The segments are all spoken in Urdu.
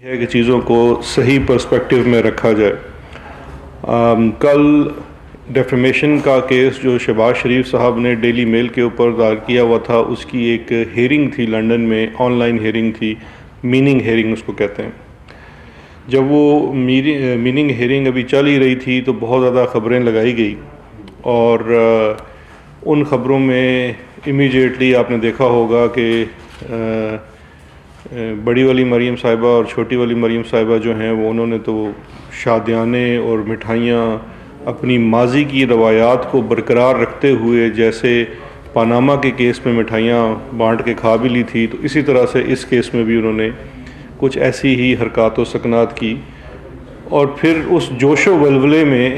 ہے کہ چیزوں کو صحیح پرسپیکٹو میں رکھا جائے۔ کل ڈیفیمیشن کا کیس جو شہباز شریف صاحب نے ڈیلی میل کے اوپر دائر کیا ہوا تھا، اس کی ایک ہیئرنگ تھی لنڈن میں، آن لائن ہیئرنگ تھی، میننگ ہیئرنگ اس کو کہتے ہیں۔ جب وہ میننگ ہیئرنگ ابھی چل ہی رہی تھی تو بہت زیادہ خبریں لگائی گئی، اور ان خبروں میں امیجیٹلی آپ نے دیکھا ہوگا کہ بڑی والی مریم صاحبہ اور چھوٹی والی مریم صاحبہ جو ہیں وہ انہوں نے تو شادیانے اور مٹھائیاں اپنی ماضی کی روایات کو برقرار رکھتے ہوئے، جیسے پاناما کے کیس میں مٹھائیاں بانٹ کے کھا بھی لی تھی، تو اسی طرح سے اس کیس میں بھی انہوں نے کچھ ایسی ہی حرکات و سکنات کی۔ اور پھر اس جوش و ولولے میں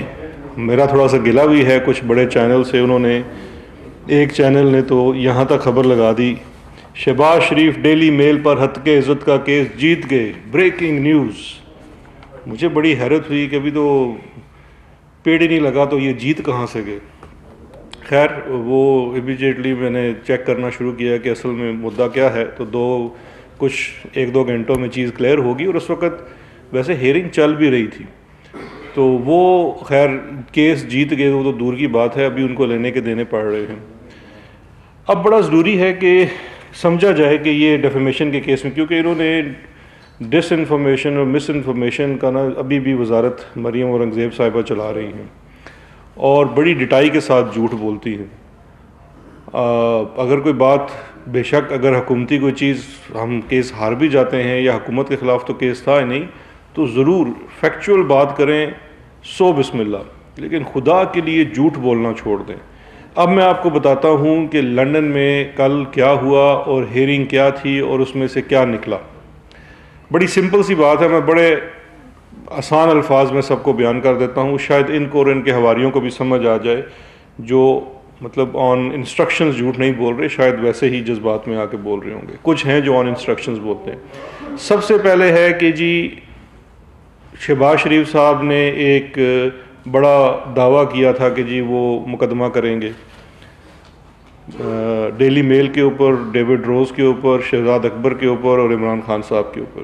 میرا تھوڑا سا گلہ بھی ہے کچھ بڑے چینل سے، انہوں نے ایک چینل نے تو یہاں تک خبر لگا دی، شہباز شریف ڈیلی میل پر ہتک عزت کا کیس جیت گئے، بریکنگ نیوز۔ مجھے بڑی حیرت ہوئی کہ ابھی تو پیڑ ہی نہیں لگا تو یہ جیت کہاں سے گئے۔ خیر وہ امیجیٹلی میں نے چیک کرنا شروع کیا کہ اصل میں مدعا کیا ہے، تو ایک دو گھنٹوں میں چیز کلیئر ہوگی، اور اس وقت ویسے ہیئرنگ چل بھی رہی تھی، تو وہ خیر کیس جیت گئے، وہ تو دور کی بات ہے، ابھی ان کو لینے کے دینے پڑ رہے ہیں۔ اب بڑا ضروری ہے کہ سمجھا جائے کہ یہ ڈیفیمیشن کے کیس میں، کیونکہ انہوں نے ڈس انفارمیشن اور مس انفارمیشن کا ابھی بھی وزارت مریم اورنگزیب صاحبہ چلا رہی ہیں، اور بڑی ڈٹائی کے ساتھ جھوٹ بولتی ہیں۔ اگر کوئی بات، بے شک اگر حکومتی کوئی چیز ہم کیس ہار بھی جاتے ہیں، یا حکومت کے خلاف تو کیس تھا ہی نہیں، تو ضرور فیکچول بات کریں، سو بسم اللہ، لیکن خدا کے لیے جھوٹ بولنا چھوڑ دیں۔ اب میں آپ کو بتاتا ہوں کہ لنڈن میں کل کیا ہوا اور ہیئرنگ کیا تھی اور اس میں سے کیا نکلا۔ بڑی سمپل سی بات ہے، میں بڑے آسان الفاظ میں سب کو بیان کر دیتا ہوں، شاید ان کو اور ان کے حواریوں کو بھی سمجھ آ جائے، جو مطلب آن انسٹرکشنز جھوٹ نہیں بول رہے، شاید ویسے ہی جذبات میں آ کے بول رہے ہوں گے، کچھ ہیں جو آن انسٹرکشنز بولتے ہیں۔ سب سے پہلے ہے کہ جی شہباز شریف صاحب نے ایک بڑا دعویٰ کیا تھا کہ جی وہ مقدمہ کریں گے ڈیلی میل کے اوپر، ڈیوڈ روز کے اوپر، شہزاد اکبر کے اوپر اور عمران خان صاحب کے اوپر۔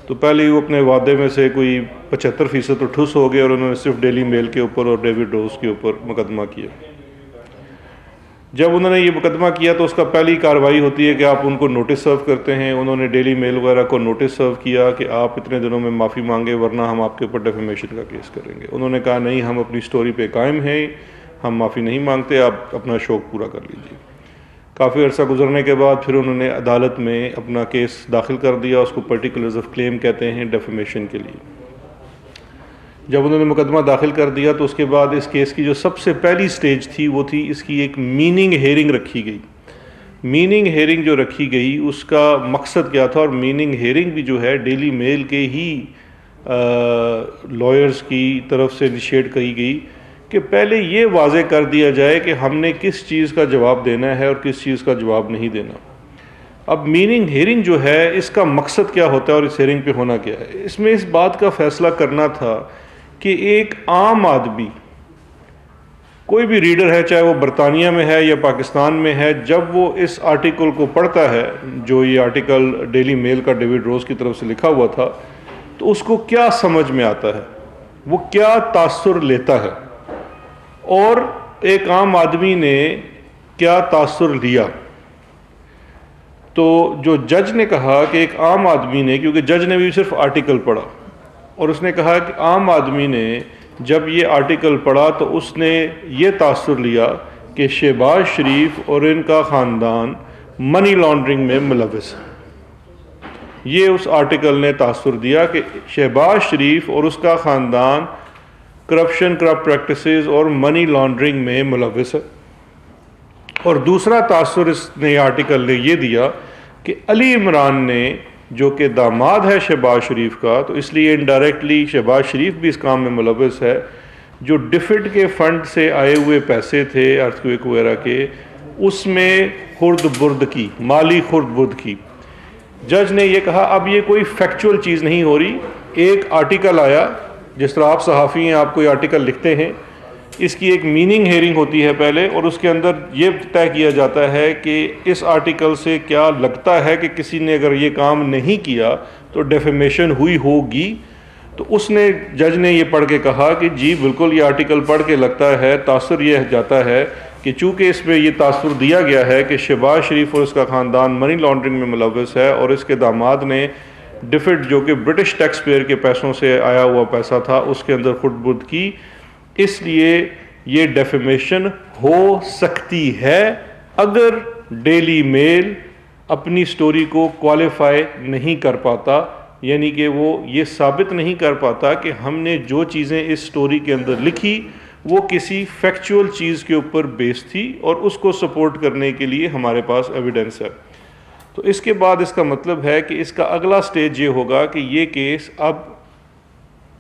تو پہلے ہی وہ اپنے وعدے میں سے کوئی 75% تو ٹھس ہو گئے، اور انہوں نے صرف ڈیلی میل کے اوپر اور ڈیوڈ روز کے اوپر مقدمہ کیا۔ جب انہوں نے یہ مقدمہ کیا تو اس کا پہلی کارروائی ہوتی ہے کہ آپ ان کو نوٹس سرو کرتے ہیں۔ انہوں نے ڈیلی میل وغیرہ کو نوٹس سرو کیا کہ آپ اتنے دنوں میں معافی مانگے، ورنہ ہم آپ کے اوپر ڈیفیمیشن کا کیس کریں گے۔ انہوں نے کہا نہیں، ہم اپنی سٹوری پہ قائم ہیں، ہم معافی نہیں مانگتے، آپ اپنا شوق پورا کر لیجیے۔ کافی عرصہ گزرنے کے بعد پھر انہوں نے عدالت میں اپنا کیس داخل کر دیا، اس کو پرٹیکولرز آف کلیم کہتے ہیں، ڈیفیمیشن کے لیے۔ جب انہوں نے مقدمہ داخل کر دیا تو اس کے بعد اس کیس کی جو سب سے پہلی سٹیج تھی وہ تھی اس کی ایک میننگ ہیئرنگ رکھی گئی۔ میننگ ہیئرنگ جو رکھی گئی اس کا مقصد کیا تھا، اور میننگ ہیئرنگ بھی جو ہے ڈیلی میل کے ہی لائرز کی طرف سے انیشیٹ کی گئی کہ پہلے یہ واضح کر دیا جائے کہ ہم نے کس چیز کا جواب دینا ہے اور کس چیز کا جواب نہیں دینا۔ اب میننگ ہیئرنگ جو ہے اس کا مقصد کیا ہوتا ہے اور اس ہیئرنگ پہ ہونا کیا ہے، اس میں اس بات کا فیصلہ کرنا تھا کہ ایک عام آدمی، کوئی بھی ریڈر ہے، چاہے وہ برطانیہ میں ہے یا پاکستان میں ہے، جب وہ اس آرٹیکل کو پڑھتا ہے، جو یہ آرٹیکل ڈیلی میل کا ڈیوڈ روز کی طرف سے لکھا ہوا تھا، تو اس کو کیا سمجھ میں آتا ہے، وہ کیا تاثر لیتا ہے، اور ایک عام آدمی نے کیا تاثر لیا۔ تو جو جج نے کہا کہ ایک عام آدمی نے، کیونکہ جج نے بھی صرف آرٹیکل پڑھا، اور اس نے کہا کہ عام آدمی نے جب یہ آرٹیکل پڑھا تو اس نے یہ تاثر لیا کہ شہباز شریف اور ان کا خاندان منی لانڈرنگ میں ملوث ہے۔ یہ اس آرٹیکل نے تاثر دیا کہ شہباز شریف اور اس کا خاندان کرپشن، کرپٹ پریکٹسز اور منی لانڈرنگ میں ملوث ہے۔ اور دوسرا تاثر اس نے آرٹیکل نے یہ دیا کہ علی عمران نے، جو کہ داماد ہے شہباز شریف کا، تو اس لیے انڈائریکٹلی شہباز شریف بھی اس کام میں ملوث ہے، جو ڈفٹ کے فنڈ سے آئے ہوئے پیسے تھے ارتھ کویک وغیرہ کے، اس میں خرد برد کی، مالی خرد برد کی۔ جج نے یہ کہا اب یہ کوئی فیکچول چیز نہیں ہو رہی، ایک آرٹیکل آیا، جس طرح آپ صحافی ہیں، آپ کوئی آرٹیکل لکھتے ہیں، اس کی ایک میننگ ہیئرنگ ہوتی ہے پہلے، اور اس کے اندر یہ طے کیا جاتا ہے کہ اس آرٹیکل سے کیا لگتا ہے کہ کسی نے اگر یہ کام نہیں کیا تو ڈیفیمیشن ہوئی ہوگی. تو اس نے جج نے یہ پڑھ کے کہا کہ جی بالکل یہ آرٹیکل پڑھ کے لگتا ہے، تاثر یہ جاتا ہے کہ چونکہ اس میں یہ تاثر دیا گیا ہے کہ شہباز شریف اور اس کا خاندان منی لانڈرنگ میں ملوث ہے، اور اس کے داماد نے ڈفٹ جو کہ برٹش ٹیکس پیئر کے پیسوں سے آیا ہوا پیسہ تھا اس کے اندر خود بدھ کی، اس لیے یہ ڈیفیمیشن ہو سکتی ہے اگر ڈیلی میل اپنی سٹوری کو کوالیفائی نہیں کر پاتا، یعنی کہ وہ یہ ثابت نہیں کر پاتا کہ ہم نے جو چیزیں اس سٹوری کے اندر لکھی وہ کسی فیکچول چیز کے اوپر بیس تھی اور اس کو سپورٹ کرنے کے لیے ہمارے پاس ایویڈنس ہے. تو اس کے بعد اس کا مطلب ہے کہ اس کا اگلا سٹیج یہ ہوگا کہ یہ کیس اب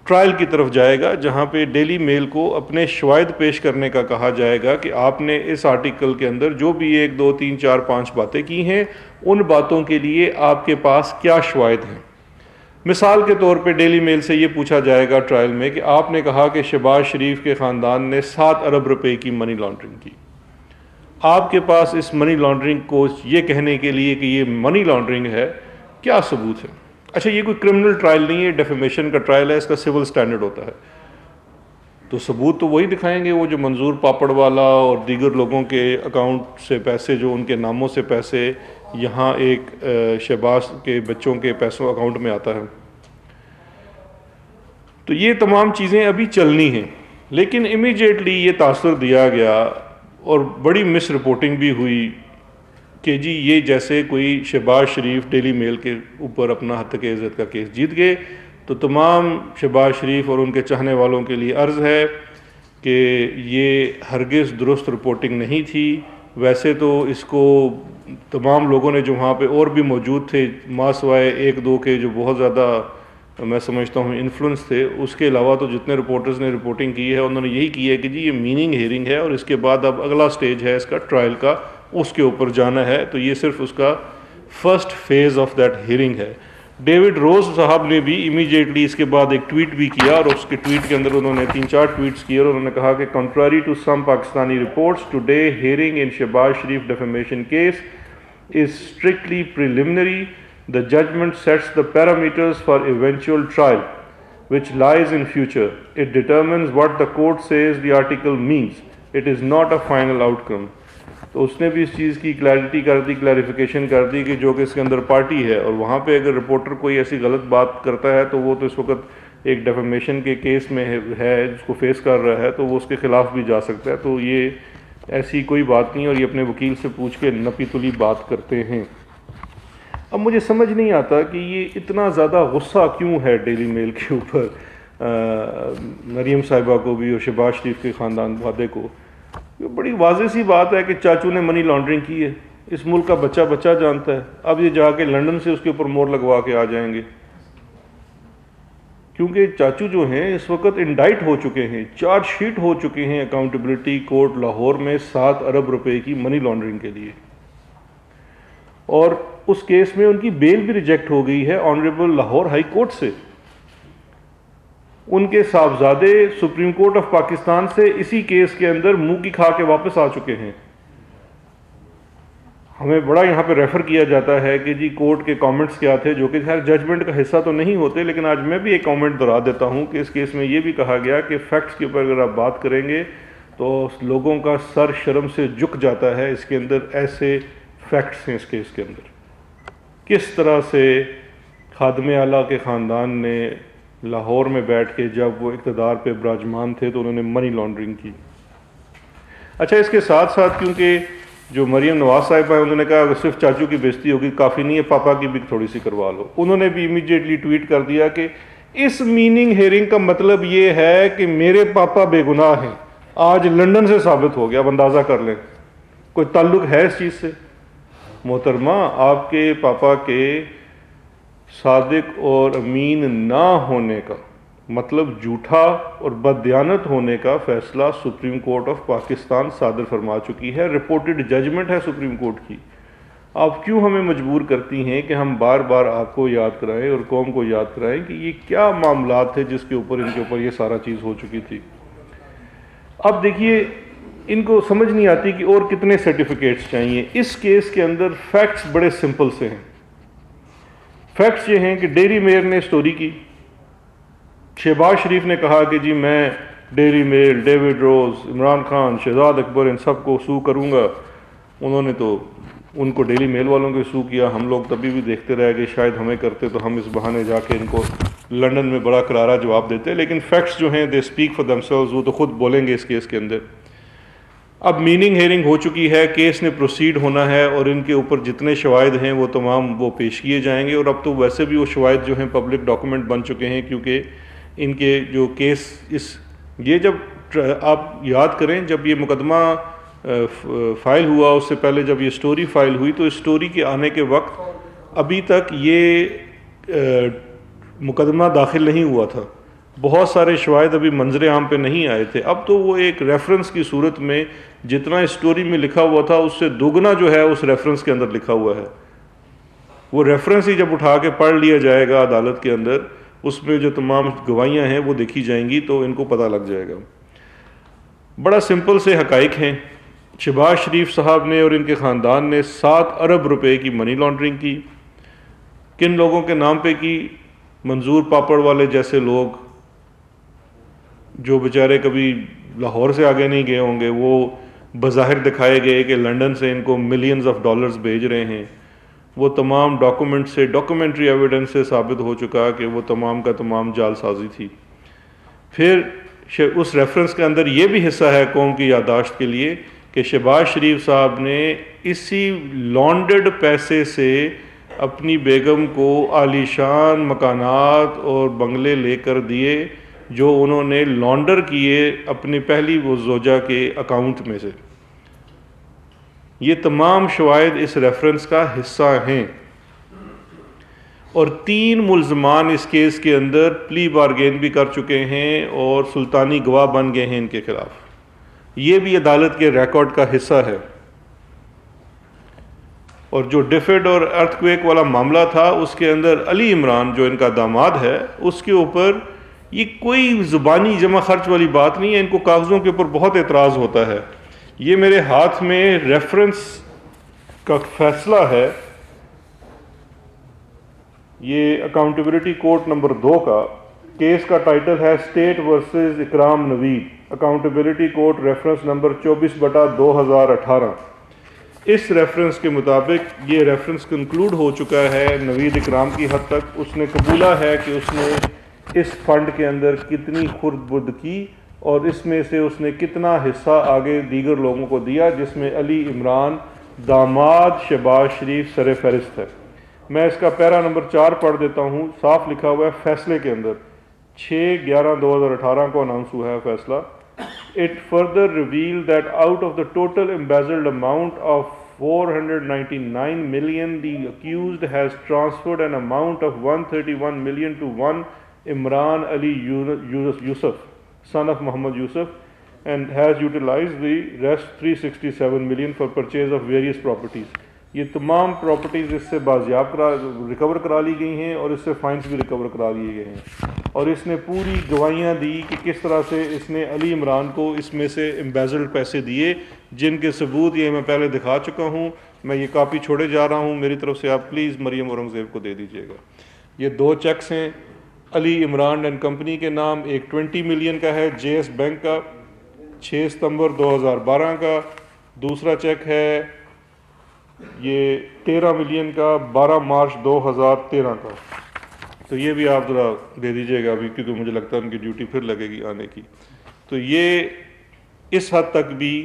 ٹرائل کی طرف جائے گا، جہاں پہ ڈیلی میل کو اپنے شواہد پیش کرنے کا کہا جائے گا کہ آپ نے اس آرٹیکل کے اندر جو بھی 1 2 3 4 5 باتیں کی ہیں ان باتوں کے لیے آپ کے پاس کیا شواہد ہیں. مثال کے طور پہ ڈیلی میل سے یہ پوچھا جائے گا ٹرائل میں کہ آپ نے کہا کہ شہباز شریف کے خاندان نے 7 ارب روپے کی منی لانڈرنگ کی، آپ کے پاس اس منی لانڈرنگ کو یہ کہنے کے لیے کہ یہ منی لانڈرنگ ہے کیا ثبوت ہے؟ اچھا یہ کوئی کرمنل ٹرائل نہیں ہے، ڈیفیمیشن کا ٹرائل ہے، اس کا سول سٹینڈرڈ ہوتا ہے. تو ثبوت تو وہی دکھائیں گے وہ جو منظور پاپڑ والا اور دیگر لوگوں کے اکاؤنٹ سے پیسے، جو ان کے ناموں سے پیسے یہاں ایک شہباز کے بچوں کے پیسوں اکاؤنٹ میں آتا ہے. تو یہ تمام چیزیں ابھی چلنی ہیں، لیکن امیجیٹلی یہ تاثر دیا گیا اور بڑی مس رپورٹنگ بھی ہوئی کہ جی یہ جیسے کوئی شہباز شریف ڈیلی میل کے اوپر اپنا ہتک عزت کا کیس جیت گئے. تو تمام شہباز شریف اور ان کے چاہنے والوں کے لیے عرض ہے کہ یہ ہرگز درست رپورٹنگ نہیں تھی. ویسے تو اس کو تمام لوگوں نے جو وہاں پہ اور بھی موجود تھے ماں سوائے 1 2 کے جو بہت زیادہ میں سمجھتا ہوں انفلوئنس تھے، اس کے علاوہ تو جتنے رپورٹرز نے رپورٹنگ کی ہے انہوں نے یہی کی ہے کہ جی یہ میننگ ہیئرنگ ہے اور اس کے بعد اب اگلا سٹیج ہے اس کا ٹرائل کا، اس کے اوپر جانا ہے. تو یہ صرف اس کا first phase of that hearing ہے. ڈیوڈ روز صاحب نے بھی امیجیٹلی اس کے بعد ایک ٹویٹ بھی کیا، اور اس کے ٹویٹ کے اندر انہوں نے 3 4 ٹویٹس کیے اور انہوں نے کہا کہ contrary to some Pakistani reports today hearing in Shehbaz Sharif defamation case is strictly preliminary. The judgment sets the parameters for eventual trial, which lies in future. It determines what the court says the article means. It is not a final outcome. تو اس نے بھی اس چیز کی کلیئرٹی کر دی، کلیریفیکیشن کر دی کہ جو کہ اس کے اندر پارٹی ہے، اور وہاں پہ اگر رپورٹر کوئی ایسی غلط بات کرتا ہے تو وہ تو اس وقت ایک ڈیفیمیشن کے کیس میں ہے جس کو فیس کر رہا ہے، تو وہ اس کے خلاف بھی جا سکتا ہے. تو یہ ایسی کوئی بات نہیں، اور یہ اپنے وکیل سے پوچھ کے نپی تلی بات کرتے ہیں. اب مجھے سمجھ نہیں آتا کہ یہ اتنا زیادہ غصہ کیوں ہے ڈیلی میل کے اوپر، مریم صاحبہ کو بھی اور شہباز شریف کے خاندان والے کو. یہ بڑی واضح سی بات ہے کہ چاچو نے منی لانڈرنگ کی ہے، اس ملک کا بچہ بچہ جانتا ہے. اب یہ جا کے لنڈن سے اس کے اوپر مور لگوا کے آ جائیں گے، کیونکہ چاچو جو ہیں اس وقت انڈائٹ ہو چکے ہیں، چارج شیٹ ہو چکے ہیں اکاؤنٹیبلٹی کورٹ لاہور میں 7 ارب روپے کی منی لانڈرنگ کے لیے، اور اس کیس میں ان کی بیل بھی ریجیکٹ ہو گئی ہے آنریبل لاہور ہائی کورٹ سے. ان کے صاحبزادے سپریم کورٹ آف پاکستان سے اسی کیس کے اندر منہ کی کھا کے واپس آ چکے ہیں. ہمیں بڑا یہاں پہ ریفر کیا جاتا ہے کہ جی کورٹ کے کامنٹس کیا تھے، جو کہ خیر ججمنٹ کا حصہ تو نہیں ہوتے، لیکن آج میں بھی ایک کامنٹ دہرا دیتا ہوں کہ اس کیس میں یہ بھی کہا گیا کہ فیکٹس کے اوپر اگر آپ بات کریں گے تو لوگوں کا سر شرم سے جھک جاتا ہے. اس کے اندر ایسے فیکٹس ہیں اس کیس کے اندر، کس طرح سے خادم اعلیٰ کے خاندان نے لاہور میں بیٹھ کے جب وہ اقتدار پہ براجمان تھے تو انہوں نے منی لانڈرنگ کی. اچھا اس کے ساتھ ساتھ کیونکہ جو مریم نواز صاحبہ ہیں انہوں نے کہا اگر صرف چاچو کی بےزتی ہوگی کافی نہیں ہے، پاپا کی بھی تھوڑی سی کروا لو. انہوں نے بھی امیجیٹلی ٹویٹ کر دیا کہ اس میننگ ہیئرنگ کا مطلب یہ ہے کہ میرے پاپا بے گناہ ہیں. آج لنڈن سے ثابت ہو گیا، اب اندازہ کر لیں کوئی تعلق ہے اس چیز سے. محترمہ آپ کے پاپا کے صادق اور امین نہ ہونے کا مطلب جھوٹا اور بددیانت ہونے کا فیصلہ سپریم کورٹ آف پاکستان صادر فرما چکی ہے. رپورٹڈ ججمنٹ ہے سپریم کورٹ کی. آپ کیوں ہمیں مجبور کرتی ہیں کہ ہم بار بار آپ کو یاد کرائیں اور قوم کو یاد کرائیں کہ یہ کیا معاملات تھے جس کے اوپر ان کے اوپر یہ سارا چیز ہو چکی تھی. اب دیکھیے ان کو سمجھ نہیں آتی کہ اور کتنے سرٹیفکیٹس چاہیے. اس کیس کے اندر فیکٹس بڑے سمپل سے ہیں. فیکٹس یہ ہیں کہ ڈیری میل نے سٹوری کی. شہباز شریف نے کہا کہ جی میں ڈیری میل، ڈیوڈ روز، عمران خان، شہزاد اکبر ان سب کو سو کروں گا. انہوں نے تو ان کو ڈیلی میل والوں کو سو کیا. ہم لوگ تبھی بھی دیکھتے رہے کہ شاید ہمیں کرتے تو ہم اس بہانے جا کے ان کو لنڈن میں بڑا کرارا جواب دیتے. لیکن فیکٹس جو ہیں they speak for them selves, وہ تو خود بولیں گے اس کیس کے اندر. اب میننگ ہیئرنگ ہو چکی ہے، کیس نے پروسیڈ ہونا ہے اور ان کے اوپر جتنے شواہد ہیں وہ تمام وہ پیش کیے جائیں گے. اور اب تو ویسے بھی وہ شواہد جو ہیں پبلک ڈاکومنٹ بن چکے ہیں، کیونکہ ان کے جو کیس یہ جب آپ یاد کریں جب یہ مقدمہ فائل ہوا، اس سے پہلے جب یہ سٹوری فائل ہوئی تو اس سٹوری کے آنے کے وقت ابھی تک یہ مقدمہ داخل نہیں ہوا تھا. بہت سارے شواہد ابھی منظر عام پہ نہیں آئے تھے. اب تو وہ ایک ریفرنس کی صورت میں جتنا اس سٹوری میں لکھا ہوا تھا اس سے دوگنا جو ہے اس ریفرنس کے اندر لکھا ہوا ہے. وہ ریفرنس ہی جب اٹھا کے پڑھ لیا جائے گا عدالت کے اندر، اس میں جو تمام گواہیاں ہیں وہ دیکھی جائیں گی تو ان کو پتہ لگ جائے گا. بڑا سمپل سے حقائق ہیں. شہباز شریف صاحب نے اور ان کے خاندان نے 7 ارب روپے کی منی لانڈرنگ کی. کن لوگوں کے نام پہ کی؟ منظور پاپڑ والے جیسے لوگ جو بیچارے کبھی لاہور سے آگے نہیں گئے ہوں گے، وہ بظاہر دکھائے گئے کہ لنڈن سے ان کو ملینز آف ڈالرز بھیج رہے ہیں. وہ تمام ڈاکومنٹ سے، ڈاکومنٹری ایویڈنس سے ثابت ہو چکا کہ وہ تمام کا تمام جعل سازی تھی. پھر اس ریفرنس کے اندر یہ بھی حصہ ہے قوم کی یادداشت کے لیے کہ شہباز شریف صاحب نے اسی لانڈرڈ پیسے سے اپنی بیگم کو عالی شان مکانات اور بنگلے لے کر دیے جو انہوں نے لانڈر کیے اپنی پہلی وہ زوجہ کے اکاؤنٹ میں سے. یہ تمام شواہد اس ریفرنس کا حصہ ہیں. اور 3 ملزمان اس کیس کے اندر پلی بارگین بھی کر چکے ہیں اور سلطانی گواہ بن گئے ہیں ان کے خلاف. یہ بھی عدالت کے ریکارڈ کا حصہ ہے. اور جو ڈیفڈ اور ارتھ کویک والا معاملہ تھا اس کے اندر علی عمران جو ان کا داماد ہے اس کے اوپر یہ کوئی زبانی جمع خرچ والی بات نہیں ہے. ان کو کاغذوں کے اوپر بہت اعتراض ہوتا ہے. یہ میرے ہاتھ میں ریفرنس کا فیصلہ ہے، یہ اکاؤنٹیبلٹی کورٹ نمبر 2 کا. کیس کا ٹائٹل ہے اسٹیٹ ورسز اکرام نوید، اکاؤنٹیبلٹی کورٹ ریفرنس نمبر 24/2018. اس ریفرنس کے مطابق یہ ریفرنس کنکلوڈ ہو چکا ہے نوید اکرام کی حد تک. اس نے قبولہ ہے کہ اس نے اس فنڈ کے اندر کتنی خرد برد کی اور اس میں سے اس نے کتنا حصہ آگے دیگر لوگوں کو دیا، جس میں علی عمران داماد شہباز شریف سر فہرست ہے. میں اس کا پیرا نمبر 4 پڑھ دیتا ہوں. صاف لکھا ہوا ہے فیصلے کے اندر، 6/11/2018 کو اناؤنس ہوا ہے فیصلہ. It further revealed that out of the total embezzled amount of 499 million, the accused has transferred an amount of 131 million to one Imran Ali Yusuf, son of Muhammad Yusuf, and has utilized the rest 367 million for purchase of various properties. یہ تمام پراپرٹیز اس سے بازیاب ریکور کرا لی گئی ہیں اور اس سے فائنس بھی ریکور کرا لیے گئے ہیں. اور اس نے پوری گواہیاں دی کہ کس طرح سے اس نے علی عمران کو اس میں سے امبیزلڈ پیسے دیے، جن کے ثبوت یہ میں پہلے دکھا چکا ہوں. میں یہ کاپی چھوڑے جا رہا ہوں، میری طرف سے آپ پلیز مریم اورنگزیب کو دے دیجیے گا. یہ 2 چیکس ہیں علی عمران اینڈ کمپنی کے نام. ایک 20 ملین کا ہے JS بینک کا 6 ستمبر 2012 کا. دوسرا چیک ہے یہ 13 ملین کا 12 مارچ 2013 کا. تو یہ بھی آپ ذرا دے دیجیے گا ابھی، کیونکہ مجھے لگتا ہے ان کی ڈیوٹی پھر لگے گی آنے کی. تو یہ اس حد تک بھی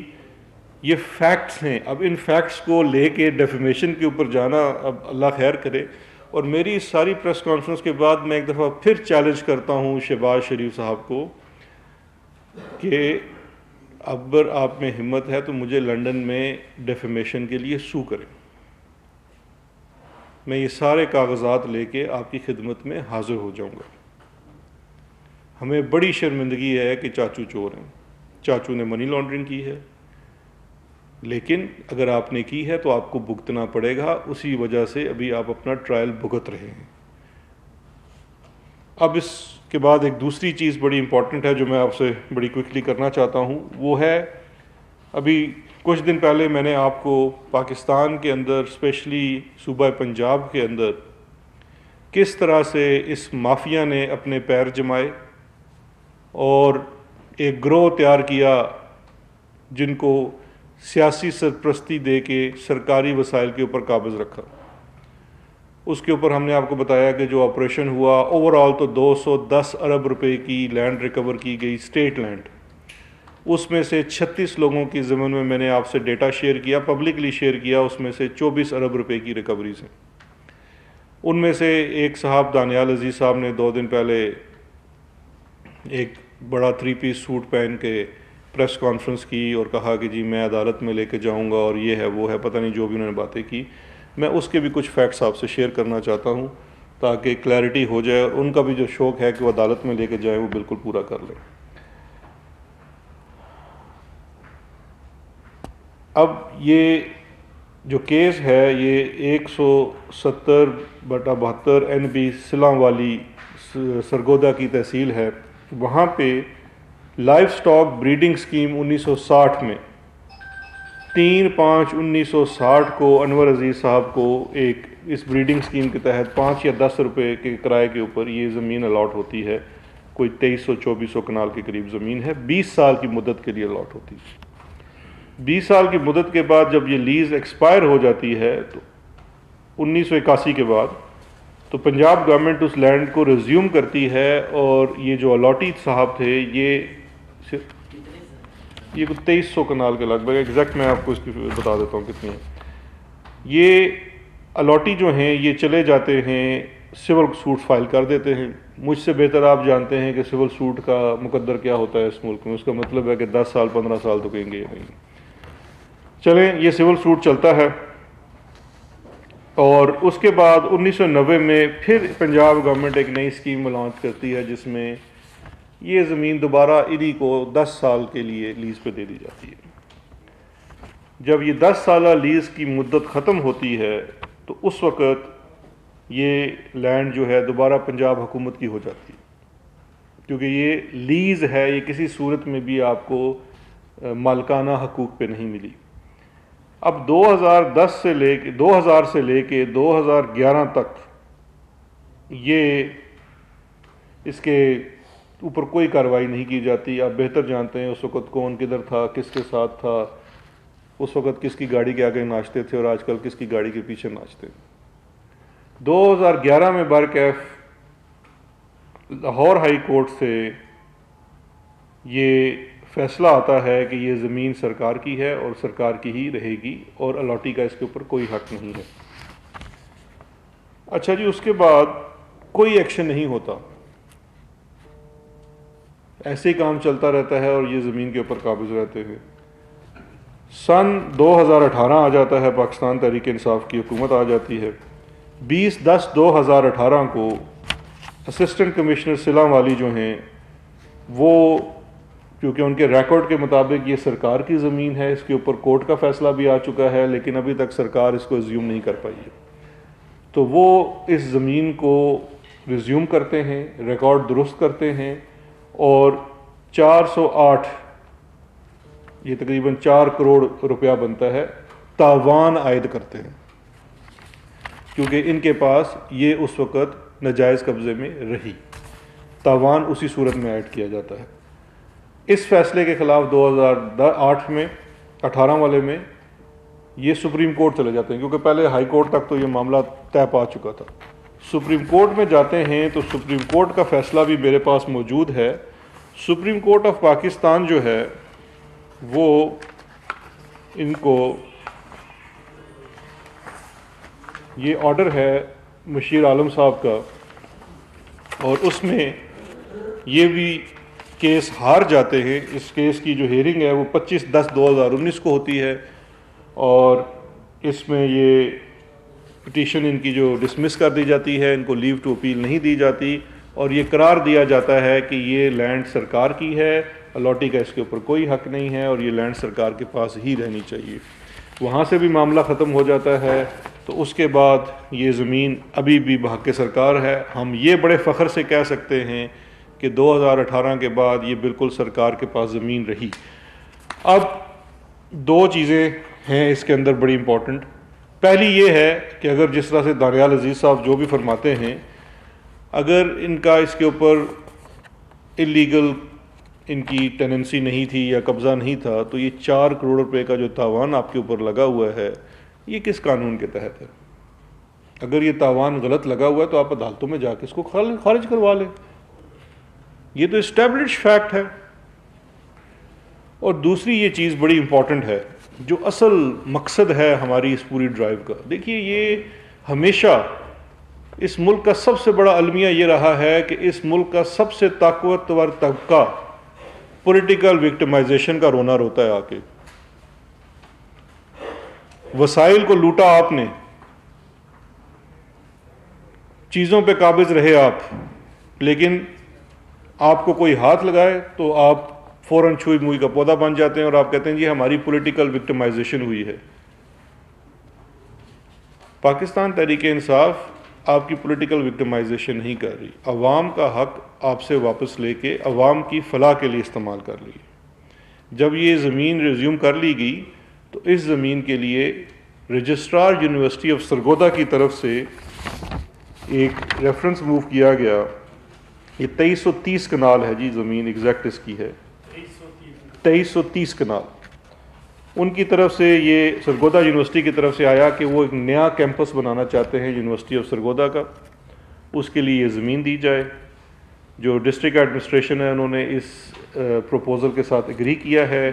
یہ فیکٹس ہیں. اب ان فیکٹس کو لے کے ڈیفیمیشن کے اوپر جانا اب اللہ خیر کرے. اور میری اس ساری پریس کانفرنس کے بعد میں ایک دفعہ پھر چیلنج کرتا ہوں شہباز شریف صاحب کو کہ اگر آپ میں ہمت ہے تو مجھے لنڈن میں ڈیفیمیشن کے لیے سو کریں. میں یہ سارے کاغذات لے کے آپ کی خدمت میں حاضر ہو جاؤں گا. ہمیں بڑی شرمندگی ہے کہ چاچو چور ہیں. چاچو نے منی لانڈرنگ کی ہے، لیکن اگر آپ نے کی ہے تو آپ کو بھگتنا پڑے گا. اسی وجہ سے ابھی آپ اپنا ٹرائل بھگت رہے ہیں. اب اس کے بعد ایک دوسری چیز بڑی امپورٹنٹ ہے جو میں آپ سے بڑی کوئکلی کرنا چاہتا ہوں، وہ ہے ابھی کچھ دن پہلے میں نے آپ کو پاکستان کے اندر اسپیشلی صوبہ پنجاب کے اندر کس طرح سے اس مافیا نے اپنے پیر جمائے اور ایک گروہ تیار کیا جن کو سیاسی سرپرستی دے کے سرکاری وسائل کے اوپر قابض رکھا۔ اس کے اوپر ہم نے آپ کو بتایا کہ جو آپریشن ہوا اوور آل تو 210 ارب روپے کی لینڈ ریکور کی گئی، اسٹیٹ لینڈ، اس میں سے 36 لوگوں کی ضمن میں میں نے آپ سے ڈیٹا شیئر کیا، پبلکلی شیئر کیا، اس میں سے 24 ارب روپے کی ریکوریز ہیں۔ ان میں سے ایک صاحب دانیال عزیز صاحب نے 2 دن پہلے ایک بڑا 3 پیس سوٹ پہن کے پریس کانفرنس کی اور کہا کہ جی میں عدالت میں لے کے جاؤں گا اور یہ ہے وہ ہے، پتہ نہیں جو بھی انہوں نے باتیں کی۔ میں اس کے بھی کچھ فیکٹس آپ سے شیئر کرنا چاہتا ہوں تاکہ کلیئرٹی ہو جائے، ان کا بھی جو شوق ہے کہ وہ عدالت میں لے کے جائیں وہ بالکل پورا کر لیں۔ اب یہ جو کیس ہے یہ 170/72 NB سلاں والی سرگودا کی تحصیل ہے، وہاں پہ لائف سٹاک بریڈنگ سکیم 1960 میں 3/5/1960 کو انور عزیز صاحب کو ایک اس بریڈنگ سکیم کے تحت 5 یا 10 روپے کے کرائے کے اوپر یہ زمین الاٹ ہوتی ہے، کوئی 2300-2400 کنال کے قریب زمین ہے، 20 سال کی مدت کے لیے الاٹ ہوتی ہے۔ 20 سال کی مدت کے بعد جب یہ لیز ایکسپائر ہو جاتی ہے تو 1981 کے بعد تو پنجاب گورنمنٹ اس لینڈ کو ریزیوم کرتی ہے، اور یہ جو الاٹی صاحب تھے یہ 2300 کنال کے لگ بھگ، ایگزیکٹ میں آپ کو اس کی بتا دیتا ہوں کتنی ہے۔ یہ الاٹی جو ہیں یہ چلے جاتے ہیں سول سوٹ فائل کر دیتے ہیں۔ مجھ سے بہتر آپ جانتے ہیں کہ سول سوٹ کا مقدر کیا ہوتا ہے اس ملک میں، اس کا مطلب ہے کہ 10 سال 15 سال تو کہیں گے نہیں۔ چلیں یہ سول سوٹ چلتا ہے، اور اس کے بعد 1990 میں پھر پنجاب گورنمنٹ ایک نئی اسکیم لانچ کرتی ہے جس میں یہ زمین دوبارہ انہی کو 10 سال کے لیے لیز پہ دے دی جاتی ہے۔ جب یہ 10 سالہ لیز کی مدت ختم ہوتی ہے تو اس وقت یہ لینڈ جو ہے دوبارہ پنجاب حکومت کی ہو جاتی ہے، کیونکہ یہ لیز ہے، یہ کسی صورت میں بھی آپ کو مالکانہ حقوق پہ نہیں ملی۔ اب 2000 سے لے کے 2011 تک یہ اس کے اوپر کوئی کارروائی نہیں کی جاتی۔ آپ بہتر جانتے ہیں اس وقت کون کدھر تھا، کس کے ساتھ تھا، اس وقت کس کی گاڑی کے آگے ناچتے تھے اور آج کل کس کی گاڑی کے پیچھے ناچتے ہیں۔ 2011 میں برکیف لاہور ہائی کورٹ سے یہ فیصلہ آتا ہے کہ یہ زمین سرکار کی ہے اور سرکار کی ہی رہے گی، اور الاٹی کا اس کے اوپر کوئی حق نہیں ہے۔ اچھا جی، اس کے بعد کوئی ایکشن نہیں ہوتا، ایسے ہی کام چلتا رہتا ہے اور یہ زمین کے اوپر قابض رہتے ہیں۔ سن 2018 آ جاتا ہے، پاکستان تحریک انصاف کی حکومت آ جاتی ہے۔ 20/10/2018 کو اسسٹنٹ کمشنر سلاں والی جو ہیں وہ، کیونکہ ان کے ریکارڈ کے مطابق یہ سرکار کی زمین ہے، اس کے اوپر کورٹ کا فیصلہ بھی آ چکا ہے لیکن ابھی تک سرکار اس کو ریزیوم نہیں کر پائی ہے، تو وہ اس زمین کو ریزیوم کرتے ہیں، ریکارڈ درست کرتے ہیں، اور 408 یہ تقریباً 4 کروڑ روپیہ بنتا ہے تاوان عائد کرتے ہیں، کیونکہ ان کے پاس یہ اس وقت ناجائز قبضے میں رہی، تاوان اسی صورت میں عائد کیا جاتا ہے۔ اس فیصلے کے خلاف 2008 میں 18 والے میں یہ سپریم کورٹ چلے جاتے ہیں، کیونکہ پہلے ہائی کورٹ تک تو یہ معاملہ طے پا چکا تھا۔ سپریم کورٹ میں جاتے ہیں تو سپریم کورٹ کا فیصلہ بھی میرے پاس موجود ہے۔ سپریم کورٹ آف پاکستان جو ہے وہ ان کو یہ آرڈر ہے مشیر عالم صاحب کا، اور اس میں یہ بھی کیس ہار جاتے ہیں۔ اس کیس کی جو ہیئرنگ ہے وہ 25/10/2019 کو ہوتی ہے، اور اس میں یہ پٹیشن ان کی جو ڈسمس کر دی جاتی ہے، ان کو لیو ٹو اپیل نہیں دی جاتی، اور یہ قرار دیا جاتا ہے کہ یہ لینڈ سرکار کی ہے، الاٹی کا اس کے اوپر کوئی حق نہیں ہے، اور یہ لینڈ سرکار کے پاس ہی رہنی چاہیے۔ وہاں سے بھی معاملہ ختم ہو جاتا ہے، تو اس کے بعد یہ زمین ابھی بھی بحق سرکار ہے۔ ہم یہ بڑے فخر سے کہہ سکتے ہیں کہ 2018 کے بعد یہ بالکل سرکار کے پاس زمین رہی۔ اب دو چیزیں ہیں اس کے اندر بڑی امپورٹنٹ۔ پہلی یہ ہے کہ اگر جس طرح سے دانیال عزیز صاحب جو بھی فرماتے ہیں، اگر ان کا اس کے اوپر اللیگل ان کی ٹیننسی نہیں تھی یا قبضہ نہیں تھا، تو یہ 4 کروڑ روپے کا جو تاوان آپ کے اوپر لگا ہوا ہے یہ کس قانون کے تحت ہے؟ اگر یہ تاوان غلط لگا ہوا ہے تو آپ عدالتوں میں جا کے اس کو خارج کروا لیں، یہ تو اسٹیبلش فیکٹ ہے۔ اور دوسری یہ چیز بڑی امپورٹنٹ ہے، جو اصل مقصد ہے ہماری اس پوری ڈرائیو کا۔ دیکھیے، یہ ہمیشہ اس ملک کا سب سے بڑا المیہ یہ رہا ہے کہ اس ملک کا سب سے طاقتور طبقہ پولیٹیکل وکٹمائزیشن کا رونا روتا ہے۔ آ کے وسائل کو لوٹا آپ نے، چیزوں پہ قابض رہے آپ، لیکن آپ کو کوئی ہاتھ لگائے تو آپ فوراً چھوئی موئی کا پودا بن جاتے ہیں اور آپ کہتے ہیں جی ہماری پولیٹیکل وکٹمائزیشن ہوئی ہے۔ پاکستان تحریک انصاف آپ کی پولیٹیکل وکٹمائزیشن نہیں کر رہی، عوام کا حق آپ سے واپس لے کے عوام کی فلاح کے لیے استعمال کر رہی ہے۔ جب یہ زمین ریزیوم کر لی گئی تو اس زمین کے لیے رجسٹرار یونیورسٹی آف سرگودا کی طرف سے ایک ریفرنس موو کیا گیا۔ یہ 2330 کنال ہے جی زمین، ایگزیکٹ اس کی ہے 2330 کنال۔ ان کی طرف سے یہ سرگودا یونیورسٹی کی طرف سے آیا کہ وہ ایک نیا کیمپس بنانا چاہتے ہیں یونیورسٹی آف سرگودا کا، اس کے لیے یہ زمین دی جائے۔ جو ڈسٹرکٹ ایڈمنسٹریشن ہے انہوں نے اس پروپوزل کے ساتھ اگری کیا ہے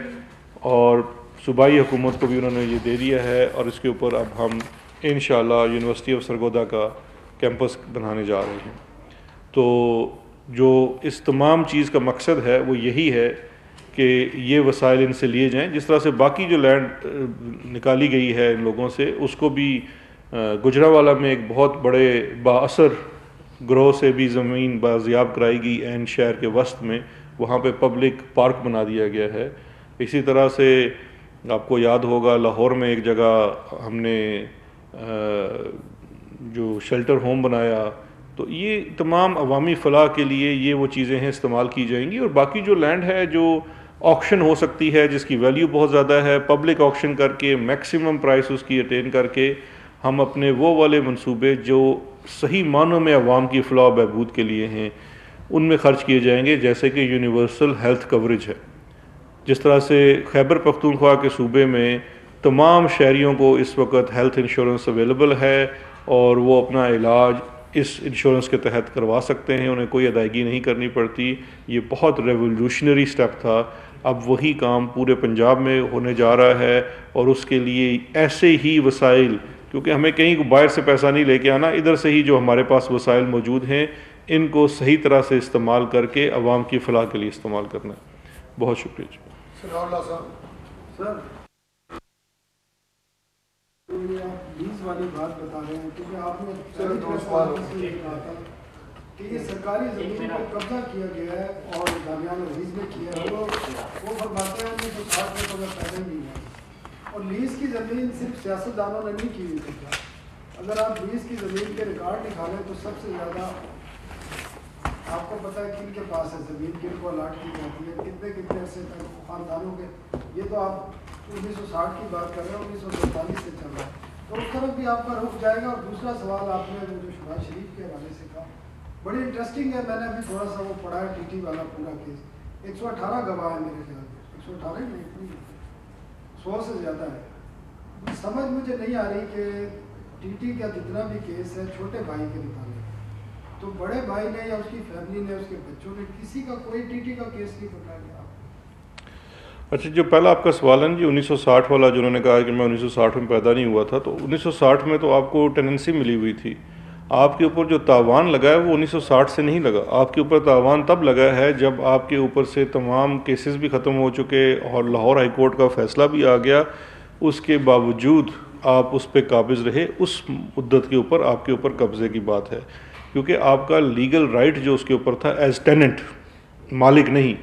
اور صوبائی حکومت کو بھی انہوں نے یہ دے دیا ہے، اور اس کے اوپر اب ہم انشاءاللہ یونیورسٹی آف سرگودا کا کیمپس بنانے جا رہے ہیں۔ تو جو اس تمام چیز کا مقصد ہے وہ یہی ہے کہ یہ وسائل ان سے لیے جائیں، جس طرح سے باقی جو لینڈ نکالی گئی ہے ان لوگوں سے، اس کو بھی گجرانوالہ میں ایک بہت بڑے بااثر گروہ سے بھی زمین بازیاب کرائی گئی عین شہر کے وسط میں، وہاں پہ پبلک پارک بنا دیا گیا ہے۔ اسی طرح سے آپ کو یاد ہوگا لاہور میں ایک جگہ ہم نے جو شیلٹر ہوم بنایا، تو یہ تمام عوامی فلاح کے لیے یہ وہ چیزیں ہیں استعمال کی جائیں گی۔ اور باقی جو لینڈ ہے جو آکشن ہو سکتی ہے، جس کی ویلیو بہت زیادہ ہے، پبلک آکشن کر کے میکسیمم پرائس اس کی اٹین کر کے ہم اپنے وہ والے منصوبے جو صحیح معنوں میں عوام کی فلاح و بہبود کے لیے ہیں ان میں خرچ کیے جائیں گے، جیسے کہ یونیورسل ہیلتھ کوریج ہے۔ جس طرح سے خیبر پختونخوا کے صوبے میں تمام شہریوں کو اس وقت ہیلتھ انشورنس اویلیبل ہے اور وہ اپنا علاج اس انشورنس کے تحت کروا سکتے ہیں، انہیں کوئی ادائیگی نہیں کرنی پڑتی۔ یہ بہت ریولوشنری سٹیپ تھا، اب وہی کام پورے پنجاب میں ہونے جا رہا ہے، اور اس کے لیے ایسے ہی وسائل، کیونکہ ہمیں کہیں باہر سے پیسہ نہیں لے کے آنا، ادھر سے ہی جو ہمارے پاس وسائل موجود ہیں ان کو صحیح طرح سے استعمال کر کے عوام کی فلاح کے لیے استعمال کرنا ہے۔ بہت شکریہ جی۔ سر لیز والی بات بتا رہے ہیں، کیونکہ آپ نے کہا تھا کہ یہ سرکاری زمین پر قبضہ کیا گیا ہے اور دانیال عزیز نے کیا ہے، وہ فرماتے ہیں 1960 میں تو میں پیدا نہیں ہے، اور لیز کی زمین صرف سیاستدانوں نے نہیں کی ہوئی تھی۔ اگر آپ لیز کی زمین کے ریکارڈ نکالیں تو سب سے زیادہ آپ کو پتہ ہے کن کے پاس ہے زمین، کن کو الاٹ کی جاتی ہے، کتنے عرصے تک خاندانوں کے۔ یہ تو آپ 1960 کی بات کر رہے ہیں، 1947 سے چل رہا ہے، تو اس طرف بھی آپ کا رخ جائے گا۔ اور دوسرا سوال آپ نے جو شہباز شریف کے حوالے سے کہا بڑی انٹرسٹنگ ہے، میں نے ابھی تھوڑا سا وہ پڑھا ہے ٹی ٹی والا پورا کیس۔ 118 گواہ ہے میرے خیال میں، 118 نہیں 100 سے زیادہ ہے۔ سمجھ مجھے نہیں آ رہی کہ ٹی ٹی کا جتنا بھی کیس ہے چھوٹے بھائی کے متعلق، تو بڑے بھائی نے یا اس کی فیملی نے، اس کے بچوں نے، کسی کا کوئی ٹی ٹی کا کیس نہیں پکڑا گیا۔ اچھا، جو پہلا آپ کا سوال ہے جی 1960 والا، جو انہوں نے کہا کہ میں 1960 میں پیدا نہیں ہوا تھا، تو 1960 میں تو آپ کو ٹیننسی ملی ہوئی تھی۔ آپ کے اوپر جو تاوان لگا ہے وہ 1960 سے نہیں لگا، آپ کے اوپر تاوان تب لگا ہے جب آپ کے اوپر سے تمام کیسز بھی ختم ہو چکے اور لاہور ہائی کورٹ کا فیصلہ بھی آ گیا، اس کے باوجود آپ اس پہ قابض رہے۔ اس مدت کے اوپر آپ کے اوپر قبضے کی بات ہے، کیونکہ آپ کا لیگل رائٹ جو اس کے اوپر تھا ایز ٹیننٹ، مالک نہیں،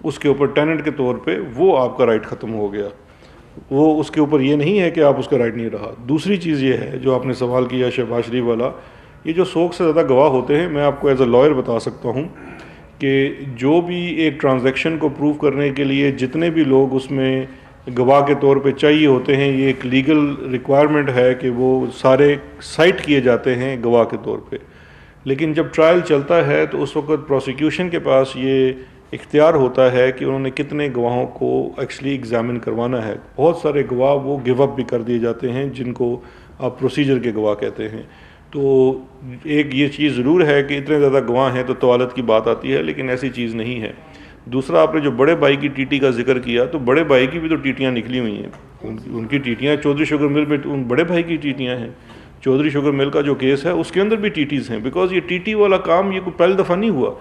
اس کے اوپر ٹیننٹ کے طور پہ وہ آپ کا رائٹ ختم ہو گیا۔ وہ اس کے اوپر یہ نہیں ہے کہ آپ اس کا رائٹ نہیں رہا۔ دوسری چیز یہ ہے جو آپ نے سوال کیا شہباز شریف والا، یہ جو 100 سے زیادہ گواہ ہوتے ہیں، میں آپ کو ایز اے لائر بتا سکتا ہوں کہ جو بھی ایک ٹرانزیکشن کو پروف کرنے کے لیے جتنے بھی لوگ اس میں گواہ کے طور پہ چاہیے ہوتے ہیں، یہ ایک لیگل ریکوائرمنٹ ہے کہ وہ سارے سائٹ کیے جاتے ہیں گواہ کے طور پہ. لیکن جب ٹرائل چلتا ہے تو اس وقت پروسیکیوشن کے پاس یہ اختیار ہوتا ہے کہ انہوں نے کتنے گواہوں کو ایکچولی ایگزامن کروانا ہے. بہت سارے گواہ وہ گیو اپ بھی کر دیے جاتے ہیں جن کو آپ پروسیجر کے گواہ کہتے ہیں. تو ایک یہ چیز ضرور ہے کہ اتنے زیادہ گواہ ہیں تو طوالت کی بات آتی ہے، لیکن ایسی چیز نہیں ہے. دوسرا، آپ نے جو بڑے بھائی کی ٹی ٹی کا ذکر کیا، تو بڑے بھائی کی بھی تو ٹیٹیاں نکلی ہوئی ہیں. ان کی ٹیٹیاں چودھری شوگر مل پہ ان بڑے بھائی کی ٹیٹیاں ہیں. چودھری شوگر مل کا جو کیس ہے اس کے اندر بھی ٹی ٹیز ہیں، بیکاز یہ ٹی ٹی والا کام یہ کوئی پہلی دفعہ نہیں ہوا.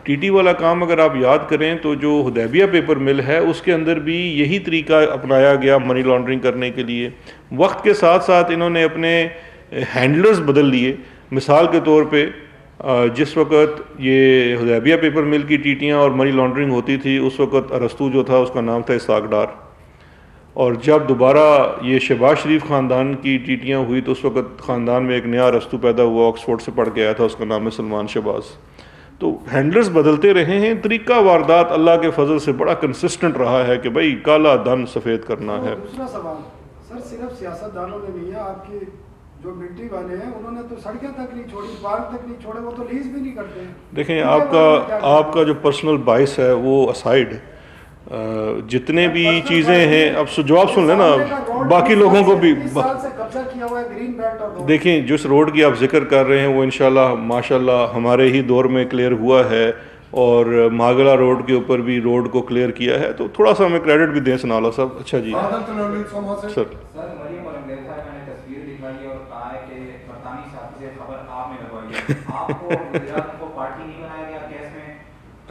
ٹی ٹی والا کام اگر آپ یاد کریں تو جو حدیبیہ پیپر مل ہے اس کے اندر بھی یہی طریقہ اپنایا گیا منی لانڈرنگ کرنے کے لیے. وقت کے ساتھ ساتھ انہوں نے اپنے ہینڈلرز بدل لیے. مثال کے طور پہ جس وقت یہ حدیبیہ پیپر مل کی ٹیٹیاں اور منی لانڈرنگ ہوتی تھی، اس وقت ارسطو جو تھا اس کا نام تھا اسحاق ڈار. اور جب دوبارہ یہ شہباز شریف خاندان کی ٹیٹیاں ہوئی تو اس وقت خاندان میں ایک نیا ارسطو پیدا ہوا، آکسفورڈ سے پڑھ کے آیا تھا، اس کا نام ہے سلمان شہباز. تو ہینڈلرز بدلتے رہے ہیں. طریقہ واردات اللہ کے فضل سے بڑا کنسسٹنٹ رہا ہے کہ بھائی کالا دھن سفید کرنا ہے. دوسرا سوال سر، صرف سیاست دانوں نے نہیں ہے، آپ کے جو ملٹری والے ہیں انہوں نے تو سڑکیں تک نہیں چھوڑی، پارک تک نہیں چھوڑے، وہ تو لیز بھی نہیں کرتے ہیں. دیکھیں آپ کا جو پرسنل باعث ہے وہ اسائڈ، جتنے بھی چیزیں ہیں، اب جواب سن لیں نا، باقی لوگوں کو بھی دیکھیں. جس روڈ کی آپ ذکر کر رہے ہیں وہ انشاءاللہ ماشاءاللہ ہمارے ہی دور میں کلیئر ہوا ہے، اور ماگلا روڈ کے اوپر بھی روڈ کو کلیئر کیا ہے. تو تھوڑا سا ہمیں کریڈٹ بھی دیں سنالا صاحب. اچھا جی سر.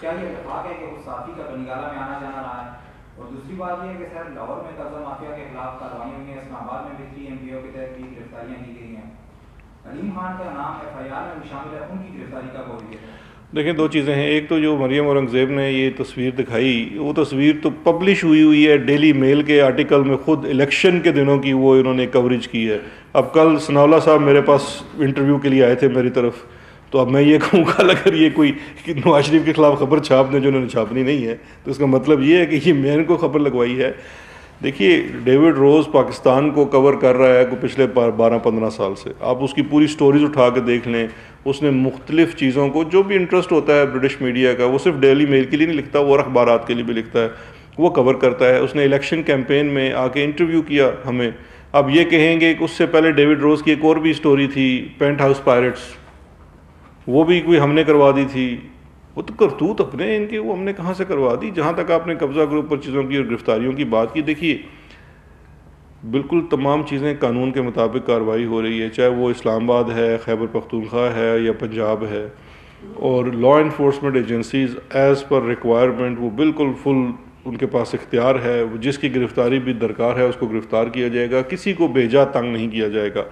کیا یہ اتفاق ہے کہ وہ صحافی کا بنگالہ میں آنا جانا رہا ہے؟ اور دوسری بات یہ ہے کہ سر لاہور میں قبضہ مافیا کے خلاف کارروائیاں ہوئی ہیں، اسلام آباد میں بھی 3 MPO کے تحت بھی گرفتاریاں کی گئی ہیں. علیم خان کا نام FIR میں بھی شامل ہے، ان کی گرفتاری کب ہوئی ہے؟ دیکھیں دو چیزیں ہیں. ایک تو جو مریم اورنگزیب نے یہ تصویر دکھائی، وہ تصویر تو پبلش ہوئی ہے ڈیلی میل کے آرٹیکل میں، خود الیکشن کے دنوں کی وہ انہوں نے کوریج کی ہے. اب کل ثناءاللہ صاحب میرے پاس انٹرویو کے لیے آئے تھے میری طرف، تو اب میں یہ کہوں گا اگر یہ کوئی نواز شریف کے خلاف خبر چھاپ دیں جو انہوں نے چھاپنی نہیں ہے، تو اس کا مطلب یہ ہے کہ یہ میں ان کو خبر لگوائی ہے. دیکھیے ڈیوڈ روز پاکستان کو کور کر رہا ہے کوئی پچھلے 12-15 سال سے. آپ اس کی پوری سٹوریز اٹھا کے دیکھ لیں. اس نے مختلف چیزوں کو، جو بھی انٹرسٹ ہوتا ہے برٹش میڈیا کا، وہ صرف ڈیلی میل کے لیے نہیں لکھتا، وہ اور اخبارات کے لیے بھی لکھتا ہے، وہ کور کرتا ہے. اس نے الیکشن کیمپین میں آ کے انٹرویو کیا ہمیں. اب یہ کہیں گے کہ اس سے پہلے ڈیوڈ روز کی ایک اور بھی سٹوری تھی، پینٹ ہاؤس پائرٹس، وہ بھی کوئی ہم نے کروا دی تھی. وہ تو کرتوت اپنے ان کے، وہ ہم نے کہاں سے کروا دی. جہاں تک آپ نے قبضہ گروپ پر چیزوں کی اور گرفتاریوں کی بات کی، دیکھیے بالکل تمام چیزیں قانون کے مطابق کارروائی ہو رہی ہے، چاہے وہ اسلام آباد ہے، خیبر پختونخوا ہے یا پنجاب ہے. اور law enforcement agencies as per requirement وہ بالکل فل ان کے پاس اختیار ہے. جس کی گرفتاری بھی درکار ہے اس کو گرفتار کیا جائے گا، کسی کو بے جا تنگ نہیں کیا جائے گا.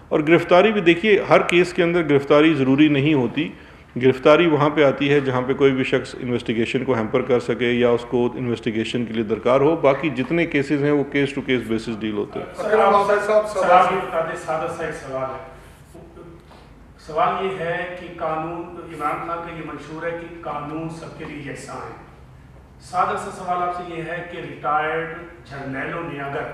اور گرفتاری بھی دیکھیے ہر کیس کے اندر گرفتاری ضروری نہیں ہوتی. گرفتاری وہاں پہ آتی ہے جہاں پہ کوئی بھی شخص انویسٹیگیشن کو ہیمپر کر سکے یا اس کو انویسٹیگیشن کے لیے درکار ہو. باقی جتنے کیسز ہیں وہ case to case basis deal ہوتے ہیں. سوال یہ ہے کہ قانون، عمران خان کا یہ منشور ہے کہ قانون سب کے لیے یکساں ہے. سادہ سا سوال آپ سے یہ ہے کہ ریٹائرڈ جرنیلوں نے اگر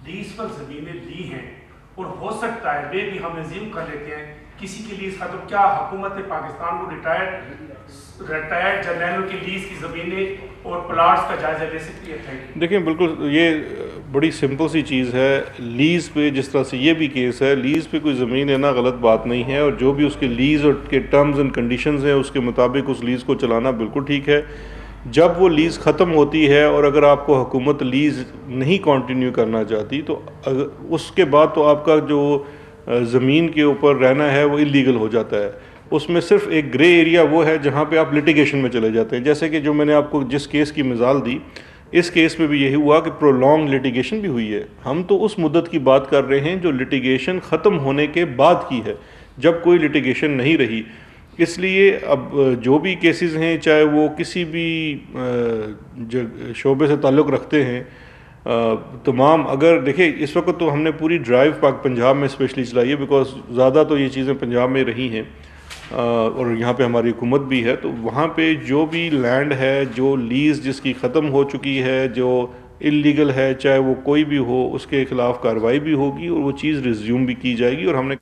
لیز پر زمینیں لی ہیں اور ہو سکتا ہے وہ بھی ہم ایزیوم کر لیتے ہیں کسی کی لیز کا، تو کیا حکومت پاکستان کو ریٹائرڈ جرنیلوں کی لیز کی زمینیں اور پلاٹس کا جائزہ لے سکتی ہے؟ دیکھیں بالکل یہ بڑی سمپل سی چیز ہے. لیز پہ جس طرح سے یہ بھی کیس ہے، لیز پہ کوئی زمین لینا غلط بات نہیں ہے، اور جو بھی اس کے لیز اور کے ٹرمز اینڈ کنڈیشنز ہیں اس کے مطابق اس لیز کو چلانا بالکل ٹھیک ہے. جب وہ لیز ختم ہوتی ہے اور اگر آپ کو حکومت لیز نہیں کنٹینیو کرنا چاہتی تو اس کے بعد تو آپ کا جو زمین کے اوپر رہنا ہے وہ اللیگل ہو جاتا ہے. اس میں صرف ایک گرے ایریا وہ ہے جہاں پہ آپ لٹیگیشن میں چلے جاتے ہیں. جیسے کہ جو میں نے آپ کو جس کیس کی مثال دی، اس کیس میں بھی یہی ہوا کہ پرولونگ لٹیگیشن بھی ہوئی ہے. ہم تو اس مدت کی بات کر رہے ہیں جو لٹیگیشن ختم ہونے کے بعد کی ہے، جب کوئی لٹیگیشن نہیں رہی. اس لیے اب جو بھی کیسز ہیں چاہے وہ کسی بھی شعبے سے تعلق رکھتے ہیں، تمام اگر دیکھیں اس وقت تو ہم نے پوری ڈرائیو پنجاب میں اسپیشلی چلائی ہے، بیکاز زیادہ تو یہ چیزیں پنجاب میں رہی ہیں. اور یہاں پہ ہماری حکومت بھی ہے، تو وہاں پہ جو بھی لینڈ ہے، جو لیز جس کی ختم ہو چکی ہے، جو اللیگل ہے، چاہے وہ کوئی بھی ہو، اس کے خلاف کارروائی بھی ہوگی اور وہ چیز ریزیوم بھی کی جائے گی. اور ہم نے